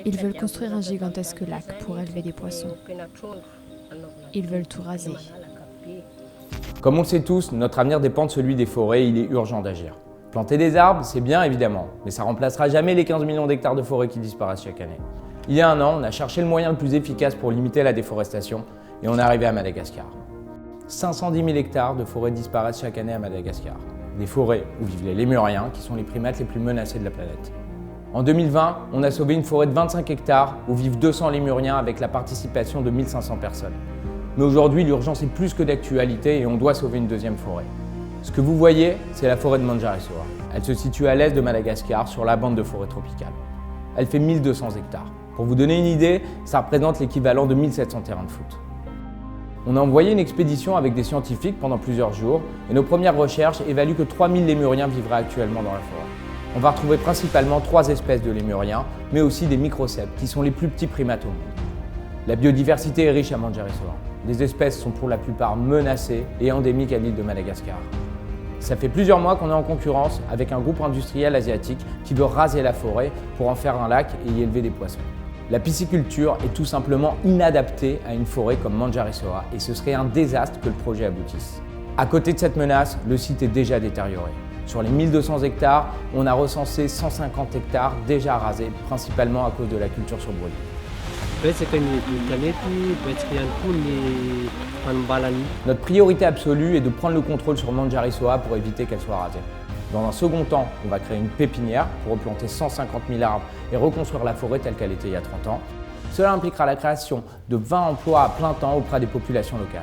Ils veulent construire un gigantesque lac pour élever des poissons. Ils veulent tout raser. Comme on le sait tous, notre avenir dépend de celui des forêts et il est urgent d'agir. Planter des arbres, c'est bien évidemment, mais ça remplacera jamais les 15 millions d'hectares de forêts qui disparaissent chaque année. Il y a un an, on a cherché le moyen le plus efficace pour limiter la déforestation et on est arrivé à Madagascar. 510 000 hectares de forêts disparaissent chaque année à Madagascar. Des forêts où vivent les lémuriens, qui sont les primates les plus menacés de la planète. En 2020, on a sauvé une forêt de 25 hectares où vivent 200 lémuriens avec la participation de 1500 personnes. Mais aujourd'hui, l'urgence est plus que d'actualité et on doit sauver une deuxième forêt. Ce que vous voyez, c'est la forêt de Manjarisoa. Elle se situe à l'est de Madagascar, sur la bande de forêt tropicale. Elle fait 1200 hectares. Pour vous donner une idée, ça représente l'équivalent de 1700 terrains de foot. On a envoyé une expédition avec des scientifiques pendant plusieurs jours et nos premières recherches évaluent que 3000 lémuriens vivraient actuellement dans la forêt. On va retrouver principalement 3 espèces de lémuriens, mais aussi des microcèpes, qui sont les plus petits primates au monde. La biodiversité est riche à Manjarisoa. Les espèces sont pour la plupart menacées et endémiques à l'île de Madagascar. Ça fait plusieurs mois qu'on est en concurrence avec un groupe industriel asiatique qui veut raser la forêt pour en faire un lac et y élever des poissons. La pisciculture est tout simplement inadaptée à une forêt comme Manjarisoa et ce serait un désastre que le projet aboutisse. À côté de cette menace, le site est déjà détérioré. Sur les 1200 hectares, on a recensé 150 hectares déjà rasés, principalement à cause de la culture sur brûlis. Notre priorité absolue est de prendre le contrôle sur Manjarisoa pour éviter qu'elle soit rasée. Dans un second temps, on va créer une pépinière pour replanter 150 000 arbres et reconstruire la forêt telle qu'elle était il y a 30 ans. Cela impliquera la création de 20 emplois à plein temps auprès des populations locales.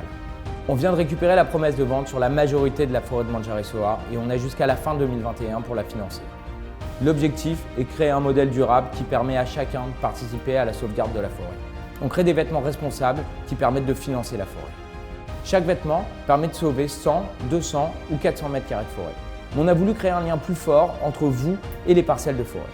On vient de récupérer la promesse de vente sur la majorité de la forêt de Manjarisoa et on a jusqu'à la fin 2021 pour la financer. L'objectif est de créer un modèle durable qui permet à chacun de participer à la sauvegarde de la forêt. On crée des vêtements responsables qui permettent de financer la forêt. Chaque vêtement permet de sauver 100, 200 ou 400 mètres carrés de forêt. On a voulu créer un lien plus fort entre vous et les parcelles de forêt.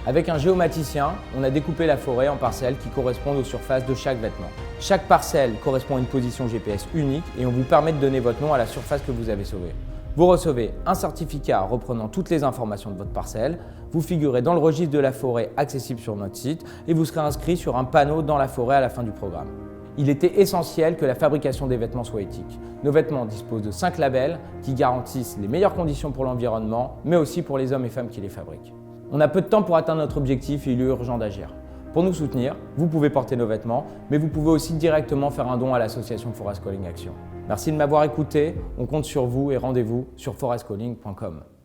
Avec un géomaticien, on a découpé la forêt en parcelles qui correspondent aux surfaces de chaque vêtement. Chaque parcelle correspond à une position GPS unique et on vous permet de donner votre nom à la surface que vous avez sauvée. Vous recevez un certificat reprenant toutes les informations de votre parcelle, vous figurez dans le registre de la forêt accessible sur notre site et vous serez inscrit sur un panneau dans la forêt à la fin du programme. Il était essentiel que la fabrication des vêtements soit éthique. Nos vêtements disposent de 5 labels qui garantissent les meilleures conditions pour l'environnement, mais aussi pour les hommes et femmes qui les fabriquent. On a peu de temps pour atteindre notre objectif et il est urgent d'agir. Pour nous soutenir, vous pouvez porter nos vêtements, mais vous pouvez aussi directement faire un don à l'association Forest Calling Action. Merci de m'avoir écouté, on compte sur vous et rendez-vous sur forestcalling.com.